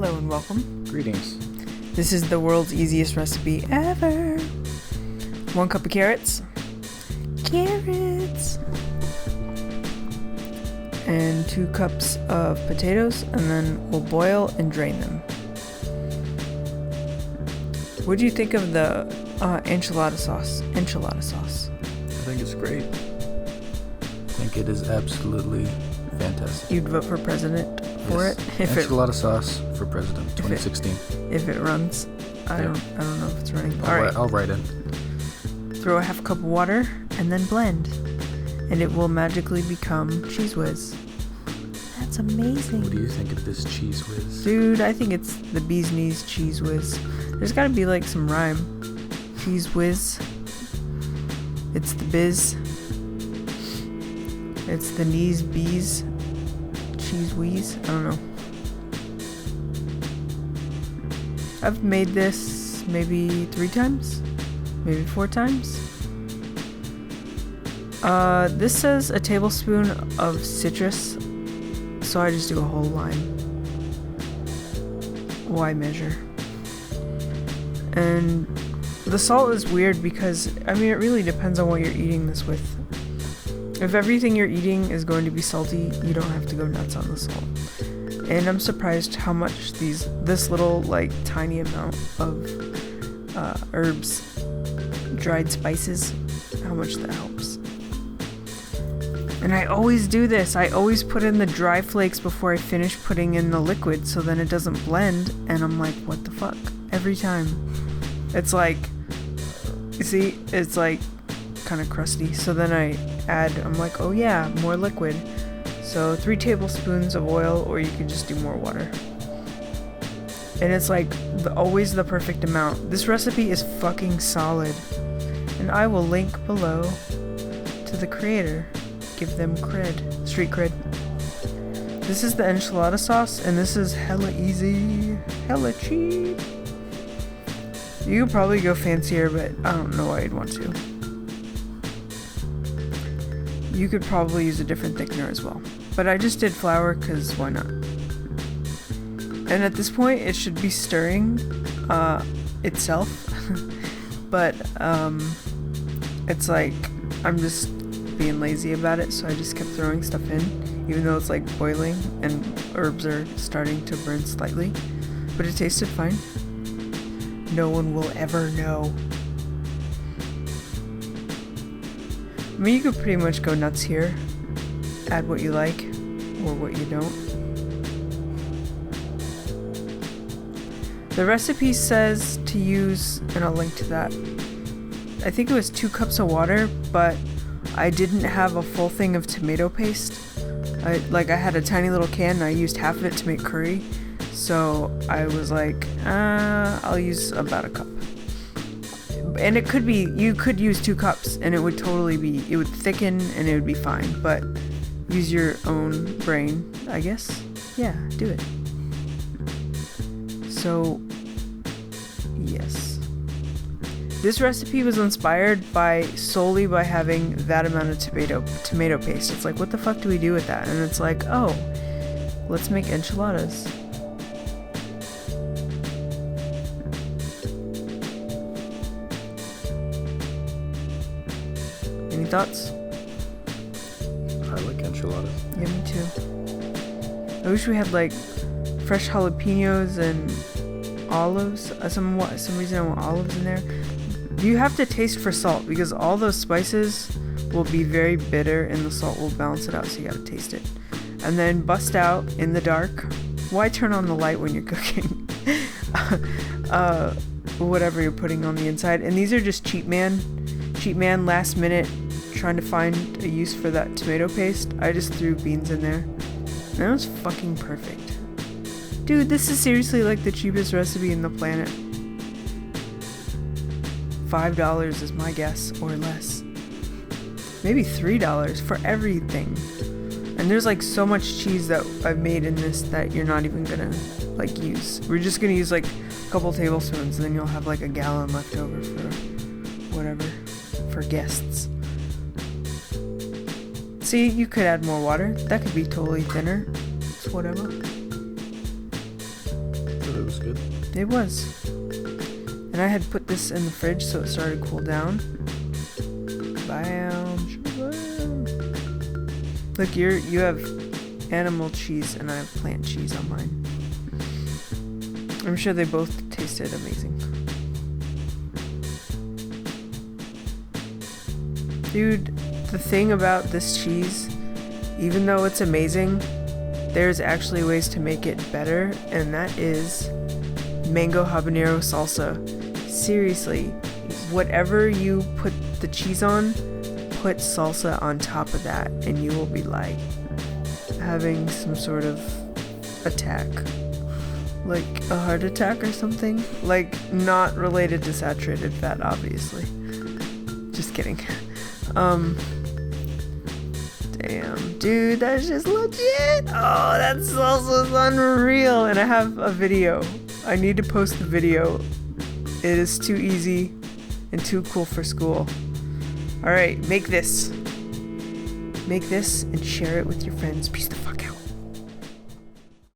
Hello and welcome. Greetings. This is the world's easiest recipe ever. 1 cup of carrots. And 2 cups of potatoes, and then we'll boil and drain them. What do you think of the enchilada sauce? I think it's great. I think it is absolutely fantastic. You'd vote for president for Yes. it? Enchilada sauce for president, 2016. If it runs. I don't know if it's running. I'll write in. Throw a half cup of water and then blend. And it will magically become Cheese Whiz. That's amazing. What do you think of this Cheese Whiz? Dude, I think it's the bee's knees Cheese Whiz. There's gotta be like some rhyme. Cheese Whiz. It's the biz. It's the knees bees. Cheese Whiz. I don't know. I've made this maybe 3 times. Maybe 4 times. This says a tablespoon of citrus, so I just do a whole line. Why measure? And the salt is weird because, I mean, it really depends on what you're eating this with. If everything you're eating is going to be salty, you don't have to go nuts on the salt. And I'm surprised how much this little, like, tiny amount of herbs, dried spices, how much that helps. And I always do this. I always put in the dry flakes before I finish putting in the liquid so then it doesn't blend. And I'm like, what the fuck? Every time. It's like, you see, it's like kind of crusty. So then I'm like, oh yeah, more liquid. So 3 tablespoons of oil, or you could just do more water. And it's like always the perfect amount. This recipe is fucking solid. And I will link below to the creator. Give them cred. Street cred. This is the enchilada sauce, and this is hella easy. Hella cheap. You could probably go fancier, but I don't know why you'd want to. You could probably use a different thickener as well. But I just did flour, because why not? And at this point, it should be stirring itself. But it's like, I'm just being lazy about it, so I just kept throwing stuff in, even though it's like boiling and herbs are starting to burn slightly. But it tasted fine. No one will ever know. I mean, you could pretty much go nuts here. Add what you like, or what you don't. The recipe says to use, and I'll link to that, I think it was 2 cups of water, but I didn't have a full thing of tomato paste. I had a tiny little can and I used half of it to make curry. So I was like, I'll use about a cup. And it could be, you could use 2 cups and it would totally be, it would thicken and it would be fine. But use your own brain, I guess. Yeah, do it. So, yes. This recipe was inspired solely by having that amount of tomato paste. It's like, what the fuck do we do with that? And it's like, oh, let's make enchiladas. Any thoughts? I like enchiladas. Yeah, me too. I wish we had like fresh jalapenos and olives. Some reason I want olives in there. You have to taste for salt because all those spices will be very bitter and the salt will balance it out, so you gotta taste it. And then bust out in the dark. Why turn on the light when you're cooking? Whatever you're putting on the inside. And these are just cheap man last minute trying to find a use for that tomato paste. I just threw beans in there. And that was fucking perfect. Dude, this is seriously like the cheapest recipe in the planet. $5 is my guess, or less. Maybe $3 for everything. And there's like so much cheese that I've made in this that you're not even gonna like use. We're just gonna use like a couple tablespoons and then you'll have like a gallon left over for whatever, for guests. See, you could add more water. That could be totally thinner. It's whatever. it was good. It was. And I had put this in the fridge so it started to cool down. Bam. Look, you have animal cheese and I have plant cheese on mine. I'm sure they both tasted amazing. Dude, the thing about this cheese, even though it's amazing, there's actually ways to make it better, and that is mango habanero salsa. Seriously, whatever you put the cheese on, put salsa on top of that, and you will be like having some sort of attack. Like a heart attack or something. Like, not related to saturated fat, obviously. Just kidding. Damn, dude, that's just legit. Oh, that salsa is unreal. And I have a video. I need to post the video. It is too easy and too cool for school. Alright, make this. Make this and share it with your friends. Peace the fuck out.